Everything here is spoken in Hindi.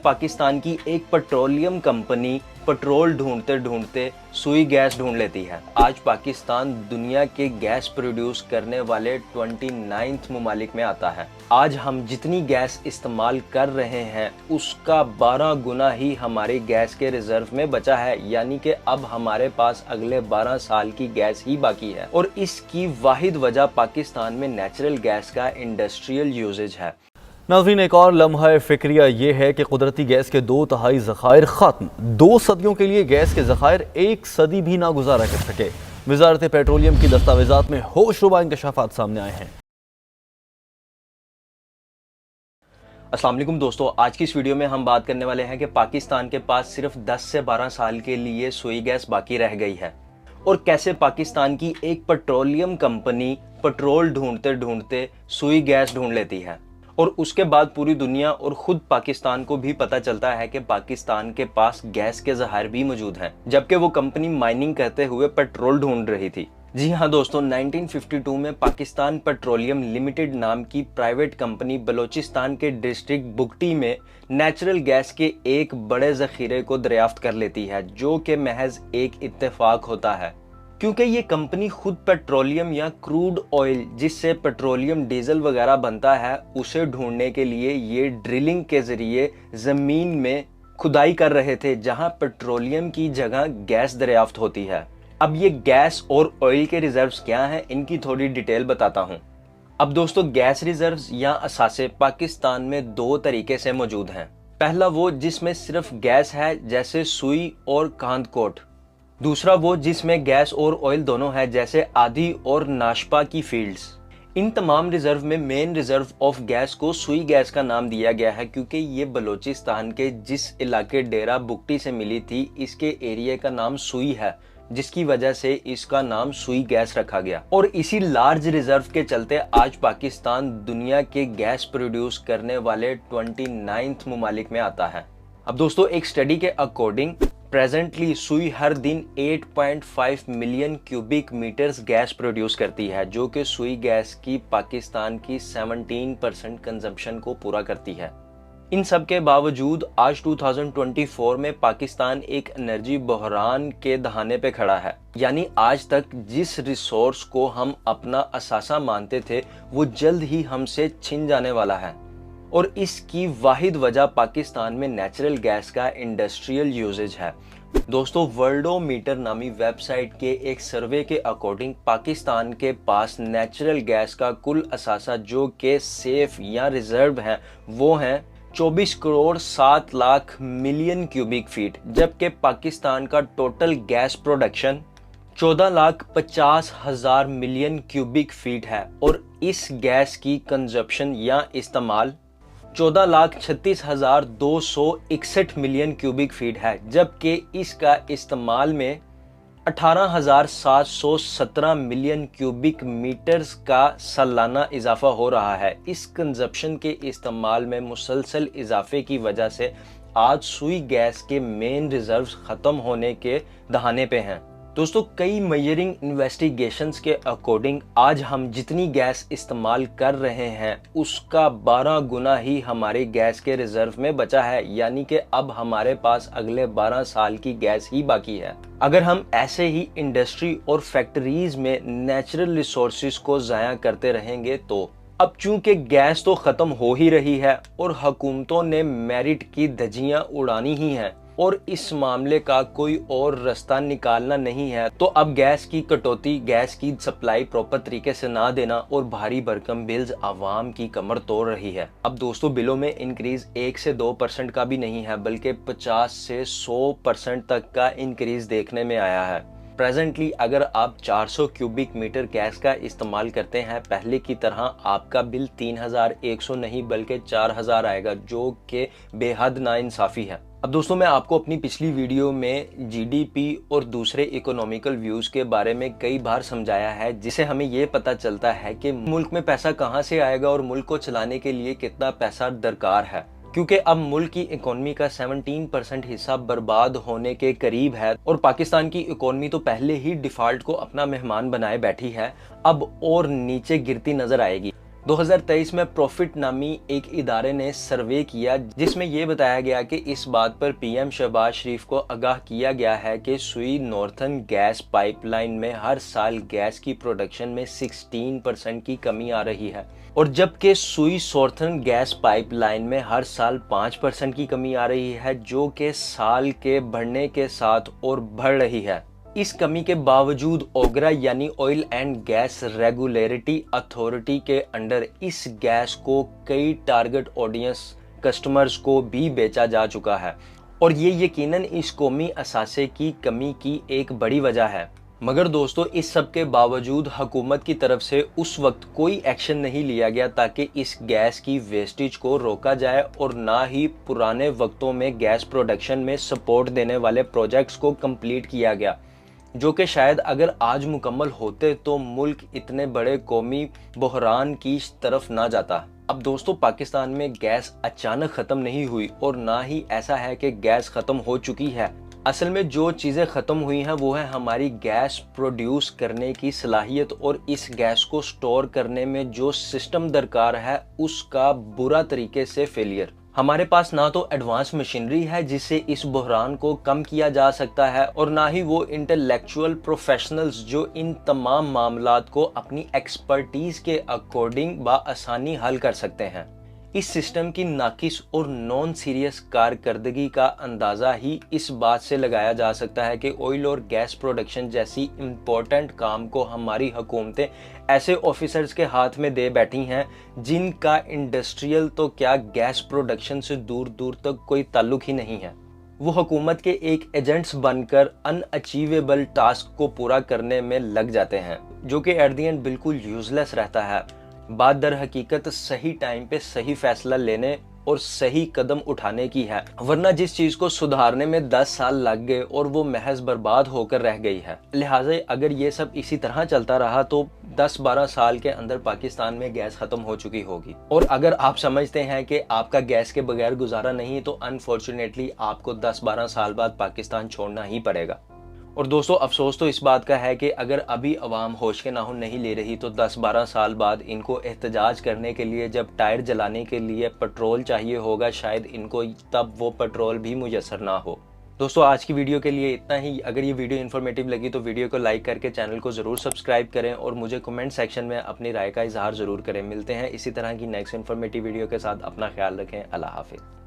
पाकिस्तान की एक पेट्रोलियम कंपनी पेट्रोल ढूंढते ढूंढते सुई गैस ढूंढ लेती है। आज पाकिस्तान दुनिया के गैस प्रोड्यूस करने वाले 29वें ममालिक में आता है। आज हम जितनी गैस इस्तेमाल कर रहे हैं उसका 12 गुना ही हमारे गैस के रिजर्व में बचा है, यानी कि अब हमारे पास अगले 12 साल की गैस ही बाकी है। और इसकी वाहिद वजह पाकिस्तान में नेचुरल गैस का इंडस्ट्रियल यूजेज है। नाज़रीन, एक और लम्हा फ़िक्रिया ये है कि कुदरती गैस के 2/3 ज़खायर ख़त्म। 2 सदियों के लिए गैस के ज़खायर 1 सदी भी ना गुजारा कर सके। वज़ारत पेट्रोलियम की दस्तावेज़ात में होशरुबा इंकशाफात सामने आए हैं। अस्सलाम वालेकुम दोस्तों, आज की इस वीडियो में हम बात करने वाले हैं कि पाकिस्तान के पास सिर्फ 10 से 12 साल के लिए सुई गैस बाकी रह गई है और कैसे पाकिस्तान की एक पेट्रोलियम कंपनी पेट्रोल ढूंढते ढूंढते सुई गैस ढूंढ लेती है और उसके बाद पूरी दुनिया और खुद पाकिस्तान को भी पता चलता है कि पाकिस्तान के पास गैस के ज़खायर भी मौजूद हैं, जबकि वो कंपनी माइनिंग करते हुए पेट्रोल ढूंढ रही थी। जी हाँ दोस्तों, 1952 में पाकिस्तान पेट्रोलियम लिमिटेड नाम की प्राइवेट कंपनी बलोचिस्तान के डिस्ट्रिक्ट बुगटी में नेचुरल गैस के एक बड़े ज़खीरे को दरियाफ्त कर लेती है, जो कि महज एक इत्तेफाक होता है, क्योंकि ये कंपनी खुद पेट्रोलियम या क्रूड ऑयल जिससे पेट्रोलियम डीजल वगैरह बनता है उसे ढूंढने के लिए ये ड्रिलिंग के जरिए ज़मीन में खुदाई कर रहे थे, जहां पेट्रोलियम की जगह गैस दरियाफ्त होती है। अब ये गैस और ऑयल के रिजर्व्स क्या हैं, इनकी थोड़ी डिटेल बताता हूं। अब दोस्तों, गैस रिजर्व्स या असासे पाकिस्तान में 2 तरीके से मौजूद हैं। पहला वो जिसमें सिर्फ गैस है, जैसे सुई और कांदकोट। दूसरा वो जिसमें गैस और ऑयल दोनों है, जैसे आधी और नाशपा की फील्ड्स। इन तमाम रिजर्व में मेन रिजर्व ऑफ गैस को सुई गैस का नाम दिया गया है, क्योंकि ये बलोचिस्तान के जिस इलाके डेरा बुगटी से मिली थी इसके एरिया का नाम सुई है, जिसकी वजह से इसका नाम सुई गैस रखा गया। और इसी लार्ज रिजर्व के चलते आज पाकिस्तान दुनिया के गैस प्रोड्यूस करने वाले 29वें ममालिक में आता है। अब दोस्तों, एक स्टडी के अकॉर्डिंग प्रेजेंटली सुई हर दिन 8.5 million cubic metres gas produce करती है, जो कि सुई गैस की पाकिस्तान की 17% कंजम्पशन को पूरा करती है। इन सब के बावजूद आज 2024 में पाकिस्तान एक एनर्जी बहरान के दहाने पे खड़ा है, यानी आज तक जिस रिसोर्स को हम अपना असासा मानते थे वो जल्द ही हमसे छिन जाने वाला है। और इसकी वाहिद वजह पाकिस्तान में नेचुरल गैस का इंडस्ट्रियल यूजेज है। दोस्तों, वर्ल्डोमीटर नामी वेबसाइट के एक सर्वे के अकॉर्डिंग पाकिस्तान के पास नेचुरल गैस का कुल असासा जो कि सेफ या रिजर्व है वो है 24 crore 7 lakh million cubic feet, जबकि पाकिस्तान का total gas production 14,50,000 million cubic feet है और इस गैस की कंजप्शन या इस्तेमाल 14,36,261 मिलियन क्यूबिक फीट है, जबकि इसका इस्तेमाल में 18,717 मिलियन क्यूबिक मीटर्स का सालाना इजाफा हो रहा है। इस कंजप्शन के इस्तेमाल में मुसलसल इजाफे की वजह से आज सुई गैस के मेन रिजर्व्स खत्म होने के दहाने पे हैं। दोस्तों, कई मेजरिंग इन्वेस्टिगेशंस के अकॉर्डिंग आज हम जितनी गैस इस्तेमाल कर रहे हैं उसका 12 गुना ही हमारे गैस के रिजर्व में बचा है, यानी कि अब हमारे पास अगले 12 साल की गैस ही बाकी है। अगर हम ऐसे ही इंडस्ट्री और फैक्ट्रीज में नेचुरल रिसोर्सेज को ज़ाया करते रहेंगे तो अब चूंकि गैस तो ख़त्म हो ही रही है और हुकूमतों ने मेरिट की धज्जियां उड़ानी ही हैं और इस मामले का कोई और रास्ता निकालना नहीं है, तो अब गैस की कटौती, गैस की सप्लाई प्रॉपर तरीके से ना देना और भारी भरकम बिल्स आवाम की कमर तोड़ रही है। अब दोस्तों, बिलों में इंक्रीज 1 से 2% का भी नहीं है, बल्कि 50 से 100% तक का इंक्रीज देखने में आया है। प्रेजेंटली अगर आप 400 क्यूबिक मीटर गैस का इस्तेमाल करते हैं पहले की तरह, आपका बिल 3,100 नहीं बल्कि 4,000 आएगा, जो कि बेहद नाइंसाफी है। अब दोस्तों, मैं आपको अपनी पिछली वीडियो में जीडीपी और दूसरे इकोनॉमिकल व्यूज के बारे में कई बार समझाया है, जिसे हमें ये पता चलता है कि मुल्क में पैसा कहां से आएगा और मुल्क को चलाने के लिए कितना पैसा दरकार है, क्योंकि अब मुल्क की इकोनॉमी का 17% हिस्सा बर्बाद होने के करीब है और पाकिस्तान की इकोनॉमी तो पहले ही डिफॉल्ट को अपना मेहमान बनाए बैठी है, अब और नीचे गिरती नजर आएगी। 2023 में प्रॉफिट नामी एक इदारे ने सर्वे किया जिसमें यह बताया गया कि इस बात पर पीएम शहबाज शरीफ को आगाह किया गया है कि सुई नॉर्थर्न गैस पाइपलाइन में हर साल गैस की प्रोडक्शन में 16% की कमी आ रही है, और जबकि सुई सॉर्थर्न गैस पाइपलाइन में हर साल 5% की कमी आ रही है, जो कि साल के बढ़ने के साथ और बढ़ रही है। इस कमी के बावजूद ओगरा यानी oil and gas regulatory authority के अंडर इस गैस को कई टारगेट ऑडियंस कस्टमर्स को भी बेचा जा चुका है, और ये यकीनन इस कौमी असासे की कमी की एक बड़ी वजह है। मगर दोस्तों, इस सब के बावजूद हुकूमत की तरफ से उस वक्त कोई एक्शन नहीं लिया गया ताकि इस गैस की वेस्टेज को रोका जाए, और ना ही पुराने वक्तों में गैस प्रोडक्शन में सपोर्ट देने वाले प्रोजेक्ट्स को कंप्लीट किया गया, जो कि शायद अगर आज मुकम्मल होते तो मुल्क इतने बड़े कौमी बहरान की तरफ ना जाता। अब दोस्तों, पाकिस्तान में गैस अचानक ख़त्म नहीं हुई, और ना ही ऐसा है कि गैस ख़त्म हो चुकी है। असल में जो चीज़ें ख़त्म हुई हैं वो है हमारी गैस प्रोड्यूस करने की सलाहियत, और इस गैस को स्टोर करने में जो सिस्टम दरकार है उसका बुरा तरीके से फेलियर। हमारे पास ना तो एडवांस मशीनरी है जिससे इस बहरान को कम किया जा सकता है, और ना ही वो इंटेलेक्चुअल प्रोफेशनल्स जो इन तमाम मामलात को अपनी एक्सपर्टीज के अकॉर्डिंग बआसानी हल कर सकते हैं। इस सिस्टम की नाकिस और नॉन सीरियस कारकर्दगी का अंदाज़ा ही इस बात से लगाया जा सकता है कि ऑयल और गैस प्रोडक्शन जैसी इम्पोर्टेंट काम को हमारी हुकूमतें ऐसे ऑफिसर्स के हाथ में दे बैठी हैं जिनका इंडस्ट्रियल तो क्या गैस प्रोडक्शन से दूर दूर तक कोई ताल्लुक ही नहीं है। वो हुकूमत के एक एजेंट्स बनकर अनअचीवेबल टास्क को पूरा करने में लग जाते हैं, जो कि एट द एंड बिल्कुल यूजलेस रहता है। बात दर हकीकत सही टाइम पे सही फैसला लेने और सही कदम उठाने की है, वरना जिस चीज को सुधारने में 10 साल लग गए और वो महज बर्बाद होकर रह गई है। लिहाजा अगर ये सब इसी तरह चलता रहा तो 10-12 साल के अंदर पाकिस्तान में गैस खत्म हो चुकी होगी। और अगर आप समझते हैं कि आपका गैस के बगैर गुजारा नहीं, तो अनफॉर्चुनेटली आपको 10-12 साल बाद पाकिस्तान छोड़ना ही पड़ेगा। और दोस्तों, अफसोस तो इस बात का है कि अगर अभी अवाम होश के नाहुन नहीं ले रही तो 10-12 साल बाद इनको एहतजाज करने के लिए जब टायर जलाने के लिए पेट्रोल चाहिए होगा, शायद इनको तब वो पेट्रोल भी मुयसर ना हो। दोस्तों, आज की वीडियो के लिए इतना ही। अगर ये वीडियो इन्फॉर्मेटिव लगी तो वीडियो को लाइक करके चैनल को ज़रूर सब्सक्राइब करें, और मुझे कमेंट सेक्शन में अपनी राय का इजहार ज़रूर करें। मिलते हैं इसी तरह की नेक्स्ट इन्फॉर्मेटिव वीडियो के साथ। अपना ख्याल रखें। अल्लाह हाफिज़।